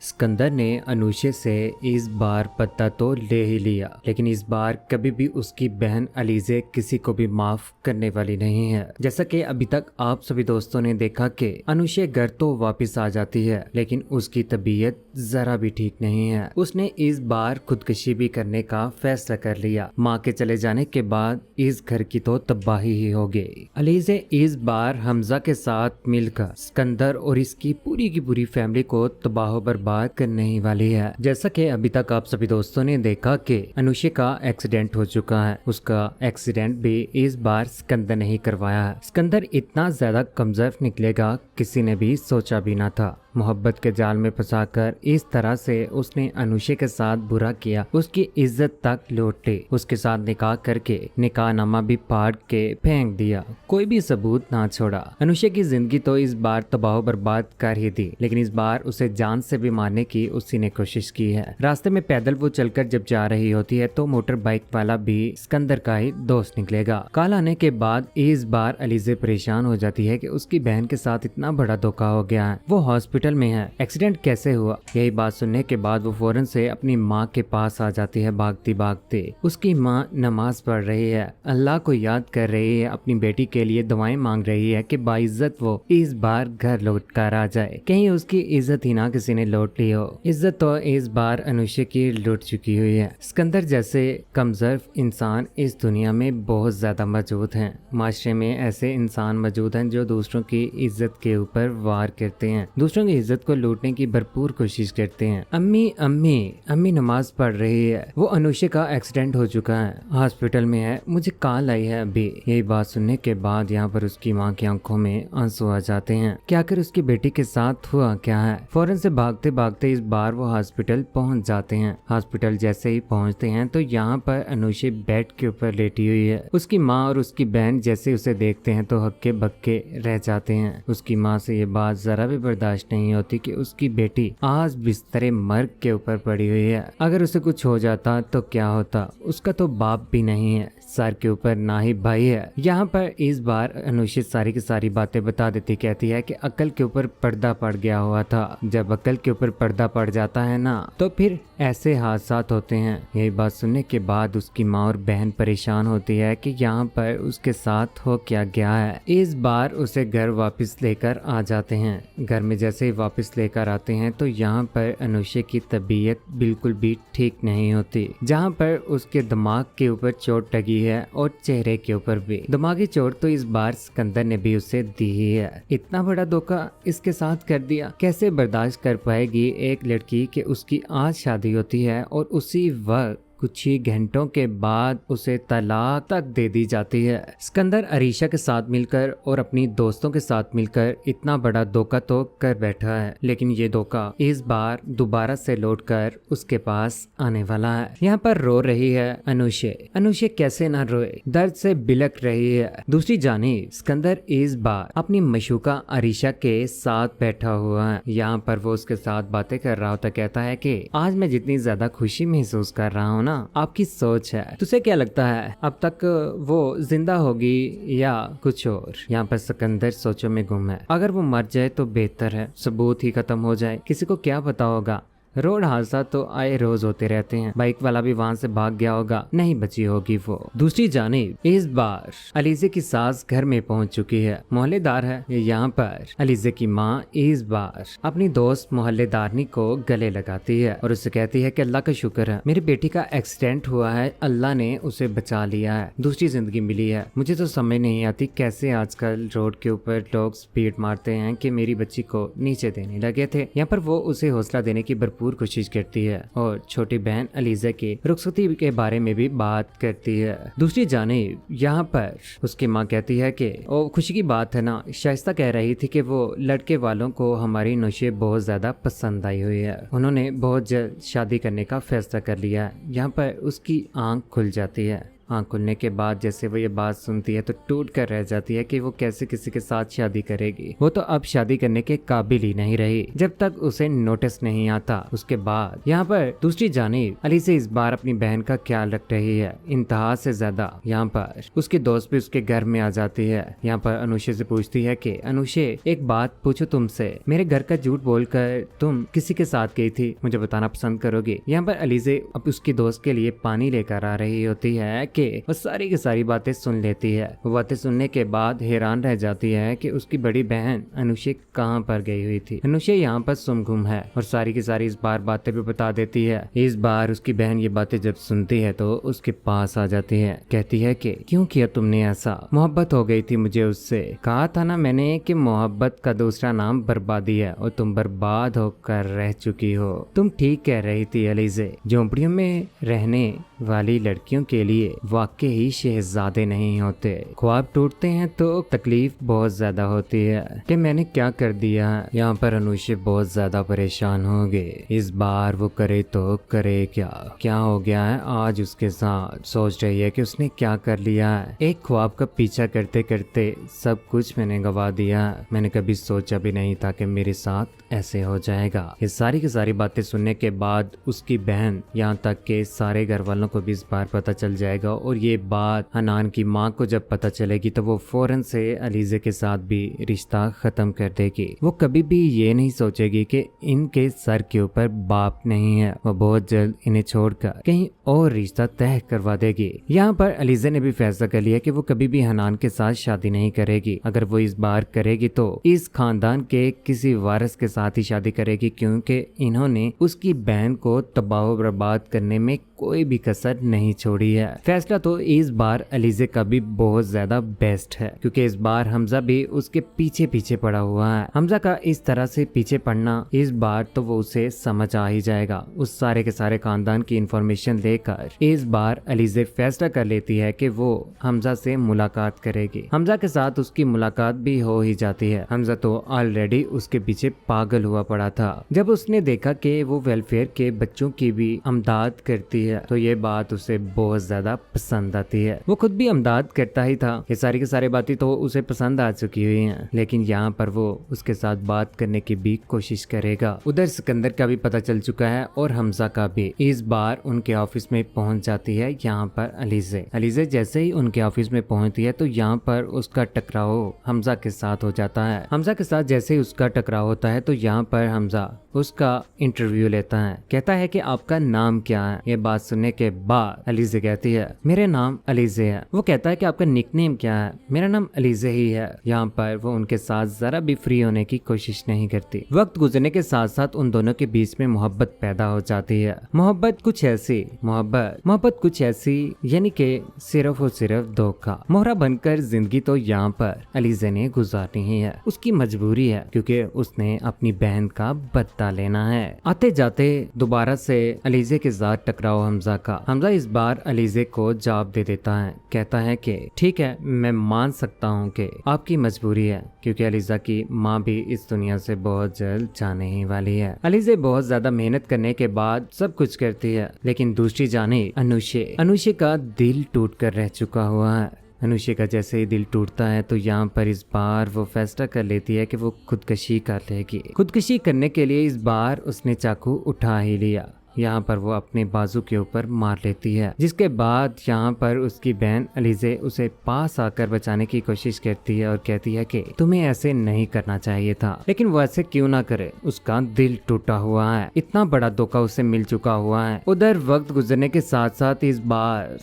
सिकंदर ने अनुशे से इस बार पता तो ले ही लिया, लेकिन इस बार कभी भी उसकी बहन अलीजे किसी को भी माफ करने वाली नहीं है। जैसा कि अभी तक आप सभी दोस्तों ने देखा कि अनुशे घर तो वापस आ जाती है, लेकिन उसकी तबीयत जरा भी ठीक नहीं है। उसने इस बार खुदकुशी भी करने का फैसला कर लिया। माँ के चले जाने के बाद इस घर की तो तबाही ही हो गई। अलीजे इस बार हमजा के साथ मिलकर सिकंदर और इसकी पूरी की पूरी फैमिली को तबाह बर्बाद करने ही वाली है। जैसा कि अभी तक आप सभी दोस्तों ने देखा कि अनुशे का एक्सीडेंट हो चुका है। उसका एक्सीडेंट भी इस बार सिकंदर ने ही करवाया है। सिकंदर इतना ज्यादा कमजोर निकलेगा किसी ने भी सोचा भी ना था। मोहब्बत के जाल में फंसाकर इस तरह से उसने अनुशे के साथ बुरा किया, उसकी इज्जत तक लूट ली, उसके साथ निकाह करके निकाहनामा भी फाड़ के फेंक दिया, कोई भी सबूत ना छोड़ा। अनुशे की जिंदगी तो इस बार तबाह बर्बाद कर ही दी, लेकिन इस बार उसे जान से भी मारने की उसी ने कोशिश की है। रास्ते में पैदल वो चलकर जब जा रही होती है तो मोटर बाइक वाला भी सिकंदर का ही दोस्त निकलेगा। कॉल आने के बाद इस बार अलीजे परेशान हो जाती है कि उसकी बहन के साथ इतना बड़ा धोखा हो गया है, वो हॉस्पिटल में है, एक्सीडेंट कैसे हुआ। यही बात सुनने के बाद वो फौरन से अपनी माँ के पास आ जाती है भागती भागते। उसकी माँ नमाज पढ़ रही है, अल्लाह को याद कर रही है, अपनी बेटी के लिए दुआएं मांग रही है कि बाइज्जत वो इस बार घर लौट कर आ जाए, कहीं उसकी इज्जत ही ना किसी ने लौट ली हो। इज्जत तो इस बार अनुशे की लुट चुकी हुई है। सिकंदर जैसे कमजोर इंसान इस दुनिया में बहुत ज्यादा मौजूद हैं। माशरे में ऐसे इंसान मौजूद हैं जो दूसरों की इज्जत के ऊपर वार करते हैं, दूसरों की इज्जत को लूटने की भरपूर कोशिश करते हैं। अम्मी अम्मी अम्मी नमाज पढ़ रही है, वो अनुशे का एक्सीडेंट हो चुका है, हॉस्पिटल में है, मुझे कॉल आई है अभी। यही बात सुनने के बाद यहाँ पर उसकी माँ की आंखों में आंसू आ जाते हैं कि आखिर उसकी बेटी के साथ हुआ क्या है। फौरन से भागते भागते इस बार वो हॉस्पिटल पहुंच जाते हैं। हॉस्पिटल जैसे ही पहुंचते हैं तो यहाँ पर अनुशे बेड के ऊपर लेटी हुई है। उसकी माँ और उसकी बहन जैसे उसे देखते हैं तो हक्के बक्के रह जाते हैं। उसकी माँ से ये बात जरा भी बर्दाश्त नहीं होती कि उसकी बेटी आज बिस्तरे मर्ग के ऊपर पड़ी हुई है। अगर उसे कुछ हो जाता तो क्या होता, उसका तो बाप भी नहीं है, सर के ऊपर ना ही भाई है। यहाँ पर इस बार अनुशे सारी की सारी बातें बता देती, कहती है कि अक्ल के ऊपर पर्दा पड़ गया हुआ था, जब अक्ल के ऊपर पर्दा पड़ जाता है ना तो फिर ऐसे हादसात होते हैं। यही बात सुनने के बाद उसकी माँ और बहन परेशान होती है कि यहाँ पर उसके साथ हो क्या गया है। इस बार उसे घर वापस लेकर आ जाते हैं। घर में जैसे ही वापस लेकर आते हैं तो यहाँ पर अनुशे की तबीयत बिल्कुल भी ठीक नहीं होती। जहाँ पर उसके दिमाग के ऊपर चोट लगी है और चेहरे के ऊपर भी। दिमागी चोट तो इस बार सिकंदर ने भी उसे दी ही है। इतना बड़ा धोखा इसके साथ कर दिया, कैसे बर्दाश्त कर पाएगी एक लड़की कि उसकी आज शादी होती है और उसी वक्त कुछ ही घंटों के बाद उसे तलाक तक दे दी जाती है। सिकंदर अरीशा के साथ मिलकर और अपनी दोस्तों के साथ मिलकर इतना बड़ा धोखा तो कर बैठा है, लेकिन ये धोखा इस बार दोबारा से लौटकर उसके पास आने वाला है। यहाँ पर रो रही है अनुशे। अनुशे कैसे ना रोए, दर्द से बिलख रही है। दूसरी जानिब सिकंदर इस बार अपनी मशूका अरीशा के साथ बैठा हुआ है। यहाँ पर वो उसके साथ बातें कर रहा होता, कहता है कि आज मैं जितनी ज्यादा खुशी महसूस कर रहा हूँ, आपकी सोच है, तुझे क्या लगता है अब तक वो जिंदा होगी या कुछ और। यहाँ पर सिकंदर सोचों में गुम है। अगर वो मर जाए तो बेहतर है, सबूत ही खत्म हो जाए, किसी को क्या पता होगा। रोड हादसा तो आए रोज होते रहते हैं, बाइक वाला भी वहाँ से भाग गया होगा, नहीं बची होगी वो। दूसरी जानिब इस बार अलीजे की सास घर में पहुँच चुकी है, मोहल्लेदार है। यहाँ पर अलीजे की माँ इस बार अपनी दोस्त मोहल्लेदारनी को गले लगाती है और उससे कहती है कि अल्लाह का शुक्र है, मेरी बेटी का एक्सीडेंट हुआ है, अल्लाह ने उसे बचा लिया है, दूसरी जिंदगी मिली है। मुझे तो समझ नहीं आती कैसे आजकल रोड के ऊपर लोग स्पीड मारते हैं कि मेरी बच्ची को नीचे देने लगे थे। यहाँ पर वो उसे हौसला देने की भरपूर कोशिश करती है और छोटी बहन अलीजा की रुखसती के बारे में भी बात करती है। दूसरी जानिब यहाँ पर उसकी माँ कहती है कि ओ खुशी की बात है ना, शाइस्ता कह रही थी कि वो लड़के वालों को हमारी नुशे बहुत ज्यादा पसंद आई हुई है, उन्होंने बहुत जल्द शादी करने का फैसला कर लिया है। यहाँ पर उसकी आंख खुल जाती है आंख खुलने के बाद जैसे वो ये बात सुनती है तो टूट कर रह जाती है कि वो कैसे किसी के साथ शादी करेगी। वो तो अब शादी करने के काबिल ही नहीं रही जब तक उसे नोटिस नहीं आता। उसके बाद यहाँ पर दूसरी जानिब अलीज़ा इस बार अपनी बहन का ख्याल रख रही है, इंतहा से ज्यादा। यहाँ पर उसकी दोस्त भी उसके घर में आ जाती है। यहाँ पर अनुषे से पूछती है कि अनुषे एक बात पूछो तुमसे, मेरे घर का झूठ बोलकर तुम किसी के साथ गई थी, मुझे बताना पसंद करोगी। यहाँ पर अलीज़ा अब उसकी दोस्त के लिए पानी लेकर आ रही होती है कि वो सारी की सारी बातें सुन लेती है। वो बातें सुनने के बाद हैरान रह जाती है कि उसकी बड़ी बहन अनुषे कहाँ पर गई हुई थी। अनुषे यहाँ पर सुमगुम है और सारी की सारी इस बार बातें भी बता देती है। इस बार उसकी बहन ये बातें जब सुनती है तो उसके पास आ जाती है, कहती है कि क्यों किया तुमने ऐसा, मोहब्बत हो गई थी मुझे उससे, कहा था ना मैंने कि मोहब्बत का दूसरा नाम बर्बादी है और तुम बर्बाद होकर रह चुकी हो। तुम ठीक कह रही थी अलीज़ा, झोंपड़ियों में रहने वाली लड़कियों के लिए वाकई ही शहजादे नहीं होते, ख्वाब टूटते हैं तो तकलीफ बहुत ज्यादा होती है कि मैंने क्या कर दिया। यहाँ पर अनुषे बहुत ज्यादा परेशान हो गए। इस बार वो करे तो करे क्या हो गया है आज उसके साथ। सोच रही है कि उसने क्या कर लिया है। एक ख्वाब का पीछा करते करते सब कुछ मैंने गवा दिया। मैंने कभी सोचा भी नहीं था कि मेरे साथ ऐसे हो जाएगा। ये सारी की सारी बातें सुनने के बाद उसकी बहन यहाँ तक के सारे घर वालों को भी इस बार पता चल जाएगा और ये बात हनान की माँ को जब पता चलेगी तो वो फौरन से अलीज़ा के साथ भी रिश्ता खत्म कर देगी। वो कभी भी ये नहीं सोचेगी कि इनके सर के ऊपर बाप नहीं है। वो बहुत जल्द इन्हें छोड़कर कहीं और रिश्ता तय करवा देगी। यहाँ पर अलीज़ा ने भी फैसला कर लिया कि वो कभी भी हनान के साथ शादी नहीं करेगी। अगर वो इस बार करेगी तो इस खानदान के किसी वारिस के साथ ही शादी करेगी, क्योंकि इन्होंने उसकी बहन को तबाह बर्बाद करने में कोई भी कसर नहीं छोड़ी है। फैसला तो इस बार अलीज़ा का भी बहुत ज्यादा बेस्ट है, क्योंकि इस बार हमजा भी उसके पीछे पीछे पड़ा हुआ है। हमजा का इस तरह से पीछे पड़ना इस बार तो वो उसे समझ आ ही जाएगा। उस सारे के सारे खानदान की इंफॉर्मेशन लेकर इस बार अलीज़ा फैसला कर लेती है कि वो हमजा से मुलाकात करेगी। हमजा के साथ उसकी मुलाकात भी हो ही जाती है। हमजा तो ऑलरेडी उसके पीछे पागल हुआ पड़ा था। जब उसने देखा कि वो वेलफेयर के बच्चों की भी अमदाद करती है तो ये बात उसे बहुत ज्यादा पसंद आती है। वो खुद भी अमदाद करता ही था। ये सारी की सारी बातें तो उसे पसंद आ चुकी हुई हैं, लेकिन यहाँ पर वो उसके साथ बात करने की भी कोशिश करेगा। उधर सिकंदर का भी पता चल चुका है और हमजा का भी। इस बार उनके ऑफिस में पहुंच जाती है यहाँ पर अलीज़ा जैसे ही उनके ऑफिस में पहुंचती है तो यहाँ पर उसका टकराव हमजा के साथ हो जाता है। हमजा के साथ जैसे ही उसका टकराव होता है तो यहाँ पर हमजा उसका इंटरव्यू लेता है। कहता है कि आपका नाम क्या है। ये बात सुनने के बाद अलीज़ा कहती है मेरा नाम अलीज़ा है। वो कहता है कि आपका निकनेम क्या है। मेरा नाम अलीज़ा ही है। यहाँ पर वो उनके साथ जरा भी फ्री होने की कोशिश नहीं करती। वक्त गुजरने के साथ साथ उन दोनों के बीच में मोहब्बत पैदा हो जाती है। मोहब्बत कुछ ऐसी यानी कि सिर्फ और सिर्फ धोखा मोहरा बनकर जिंदगी तो यहाँ पर अलीज़ा ने गुजारनी ही है। उसकी मजबूरी है, क्योंकि उसने अपनी बहन का बदला लेना है। आते जाते दोबारा से अलीज़ा के साथ टकराव हमजा का। हमजा इस बार अलीज़ा को जवाब दे देता है। कहता है कि ठीक है, मैं मान सकता हूँ कि आपकी मजबूरी है, क्योंकि अलीज़ा की माँ भी इस दुनिया से बहुत जल्द जाने ही वाली है। अलीज़ा बहुत ज्यादा मेहनत करने के बाद सब कुछ करती है, लेकिन दूसरी जाने अनुषे का दिल टूट कर रह चुका हुआ है। अनुषे का जैसे ही दिल टूटता है तो यहाँ पर इस बार वो फैसला कर लेती है कि वो खुदकुशी कर लेगी। खुदकुशी करने के लिए इस बार उसने चाकू उठा ही लिया। यहाँ पर वो अपने बाजू के ऊपर मार लेती है, जिसके बाद यहाँ पर उसकी बहन अलीज़ा उसे पास आकर बचाने की कोशिश करती है और कहती है कि तुम्हें ऐसे नहीं करना चाहिए था। लेकिन वो ऐसे क्यों ना करे, उसका दिल टूटा हुआ है, इतना बड़ा धोखा उसे मिल चुका हुआ है। उधर वक्त गुजरने के साथ साथ इस बार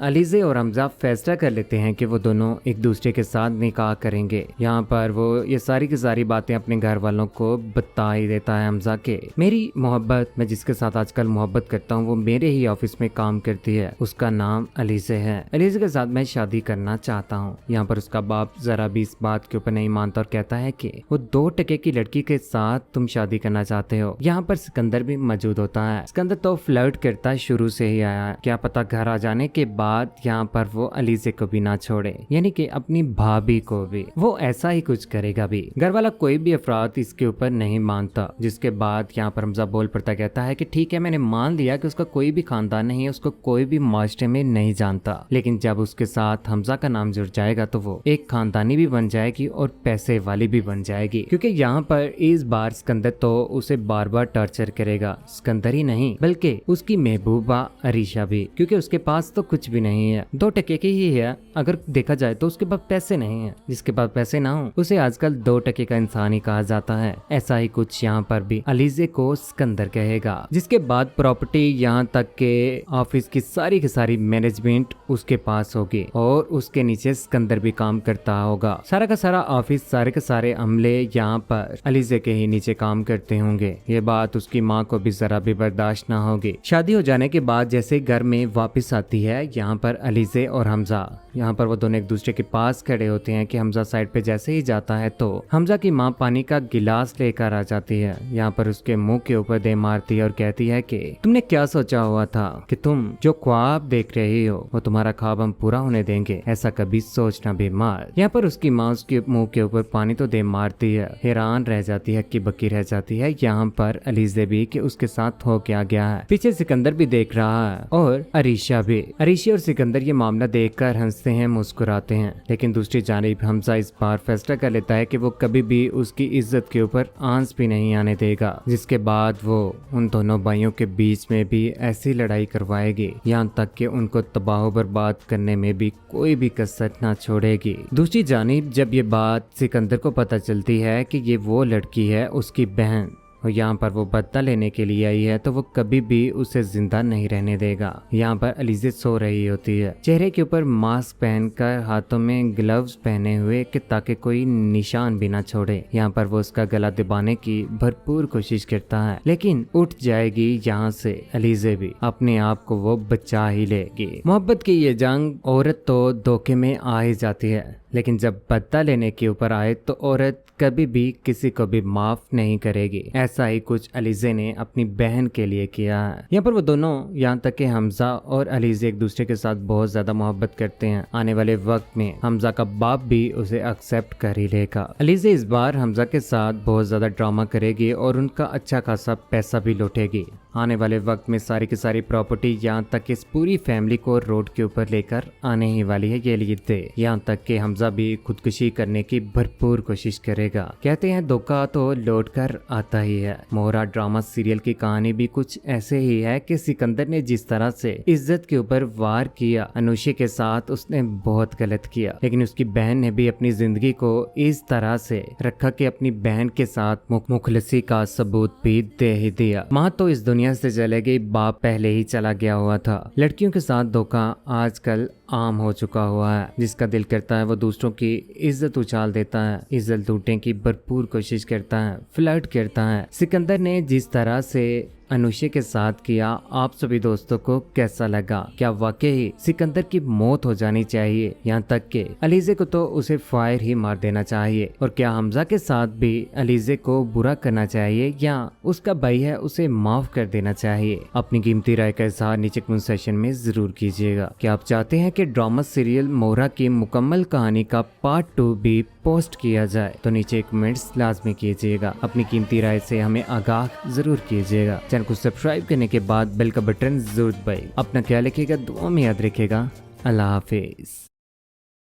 अलीज़ा और हमजा फैसला कर लेते हैं कि वो दोनों एक दूसरे के साथ निकाह करेंगे। यहाँ पर वो ये सारी की सारी बातें अपने घर वालों को बता ही देता है हमजा के मेरी मोहब्बत, मैं जिसके साथ आजकल मोहब्बत करता हूँ वो मेरे ही ऑफिस में काम करती है, उसका नाम अलीज़ा है। अलीज़ा के साथ मैं शादी करना चाहता हूँ। यहाँ पर उसका बाप जरा भी इस बात के ऊपर नहीं मानता और कहता है कि वो 2 टके की लड़की के साथ तुम शादी करना चाहते हो। यहाँ पर सिकंदर भी मौजूद होता है। सिकंदर तो फ्लर्ट करता शुरू से ही आया है, क्या पता घर आ जाने के बाद यहाँ पर वो अलीज़ा को भी ना छोड़े, यानी कि अपनी भाभी को भी। वो ऐसा ही कुछ करेगा भी। घर वाला कोई भी अफराद इसके ऊपर नहीं मानता, जिसके बाद यहाँ पर हमजा बोल पड़ता, कहता है कि ठीक है, मैंने मान लिया कि उसका कोई भी खानदान नहीं है, उसको कोई भी मास्टर में नहीं जानता, लेकिन जब उसके साथ हमजा का नाम जुड़ जाएगा तो वो एक खानदानी भी बन जाएगी और पैसे वाली भी बन जाएगी। क्योंकि यहाँ पर इस बार सिकंदर तो उसे बार बार टॉर्चर करेगा। सिकंदर ही नहीं बल्कि उसकी महबूबा अरीशा भी, क्योंकि उसके पास तो कुछ भी नहीं है, 2 टके की ही है। अगर देखा जाए तो उसके पास पैसे नहीं है। जिसके पास पैसे ना हो उसे आजकल 2 टके का इंसान ही कहा जाता है। ऐसा ही कुछ यहाँ पर भी अलीजे को सिकंदर कहेगा। जिसके बाद प्रॉपर्टी यहाँ तक के ऑफिस की सारी मैनेजमेंट उसके पास होगी और उसके नीचे सिकंदर भी काम करता होगा। सारा का सारा ऑफिस, सारे के सारे अमले यहाँ पर अलीजे के ही नीचे काम करते होंगे। ये बात उसकी माँ को भी जरा भी बर्दाश्त ना होगी। शादी हो जाने के बाद जैसे घर में वापस आती है यहाँ पर अलीजे और हमजा, यहाँ पर वो दोनों एक दूसरे के पास खड़े होते हैं कि हमजा साइड पे जैसे ही जाता है तो हमजा की माँ पानी का गिलास लेकर आ जाती है। यहाँ पर उसके मुंह के ऊपर दे मारती है और कहती है कि तुमने क्या सोचा हुआ था कि तुम जो ख्वाब देख रही हो वो तुम्हारा ख्वाब हम पूरा होने देंगे, ऐसा कभी सोचना भी मत। यहाँ पर उसकी माँ उसके मुंह के ऊपर पानी तो दे मारती है, हैरान रह जाती है, कि बकी रह जाती है यहाँ पर अलीजे भी कि उसके साथ हो क्या गया है। पीछे सिकंदर भी देख रहा है और अरीशा भी। अरीशा और सिकंदर ये मामला देखकर हंसते हैं, मुस्कुराते हैं। लेकिन दूसरी जानिब हमजा इस बार फैसला कर लेता है कि वो कभी भी उसकी इज्जत के ऊपर आंच भी नहीं आने देगा। जिसके बाद वो उन दोनों भाइयों के बीच में भी ऐसी लड़ाई करवाएगी यहाँ तक कि उनको तबाह बर्बाद करने में भी कोई भी कसर ना छोड़ेगी। दूसरी जानिब जब ये बात सिकंदर को पता चलती है कि ये वो लड़की है उसकी बहन और यहाँ पर वो बदला लेने के लिए आई है, तो वो कभी भी उसे जिंदा नहीं रहने देगा। यहाँ पर अलीजे सो रही होती है, चेहरे के ऊपर मास्क पहनकर, हाथों में ग्लव्स पहने हुए कि ताकि कोई निशान भी ना छोड़े। यहाँ पर वो उसका गला दबाने की भरपूर कोशिश करता है, लेकिन उठ जाएगी यहाँ से अलीजे भी, अपने आप को वो बचा ही लेगी। मोहब्बत की ये जंग औरत तो धोखे में आ ही जाती है, लेकिन जब बदला लेने के ऊपर आए तो औरत कभी भी किसी को भी माफ नहीं करेगी। ऐसा ही कुछ अलीजे ने अपनी बहन के लिए किया है। यहाँ पर वो दोनों, यहाँ तक कि हमजा और अलीजे एक दूसरे के साथ बहुत ज्यादा मोहब्बत करते हैं। आने वाले वक्त में हमजा का बाप भी उसे एक्सेप्ट कर ही लेगा। अलीजे इस बार हमजा के साथ बहुत ज्यादा ड्रामा करेगी और उनका अच्छा खासा पैसा भी लौटेगी। आने वाले वक्त में सारी की सारी प्रॉपर्टी यहाँ तक इस पूरी फैमिली को रोड के ऊपर लेकर आने ही वाली है ये लीजिए। यहाँ तक कि हमजा भी खुदकुशी करने की भरपूर कोशिश करेगा। कहते हैं धोखा तो लौट कर आता ही है। मोहरा ड्रामा सीरियल की कहानी भी कुछ ऐसे ही है कि सिकंदर ने जिस तरह से इज्जत के ऊपर वार किया अनुषा के साथ, उसने बहुत गलत किया, लेकिन उसकी बहन ने भी अपनी जिंदगी को इस तरह से रखा कि अपनी बहन के साथ मुखलसी का सबूत भी दे ही दिया। माँ तो इस दुनिया से चले गई, बाप पहले ही चला गया हुआ था। लड़कियों के साथ धोखा आजकल आम हो चुका हुआ है। जिसका दिल करता है वो दूसरों की इज्जत उछाल देता है, इज्जत लूटने की भरपूर कोशिश करता है, फ्लर्ट करता है। सिकंदर ने जिस तरह से अनुषा के साथ किया, आप सभी दोस्तों को कैसा लगा? क्या वाकई सिकंदर की मौत हो जानी चाहिए? यहाँ तक कि अलीजे को तो उसे फायर ही मार देना चाहिए। और क्या हमजा के साथ भी अलीजे को बुरा करना चाहिए या उसका भाई है उसे माफ कर देना चाहिए? अपनी कीमती राय का इजहार नीचे कमेंट सेक्शन में जरूर कीजिएगा। क्या आप चाहते हैं कि ड्रामा सीरियल मोहरा की मुकम्मल कहानी का पार्ट 2 भी पोस्ट किया जाए? तो नीचे कमेंट्स लाजमी कीजिएगा। अपनी कीमती राय से हमें आगाह जरूर कीजिएगा। चैनल को सब्सक्राइब करने के बाद बेल का बटन जरूर दबाइए। अपना ख्याल रखिएगा, दुआ में याद रखिएगा। अल्लाह हाफिज।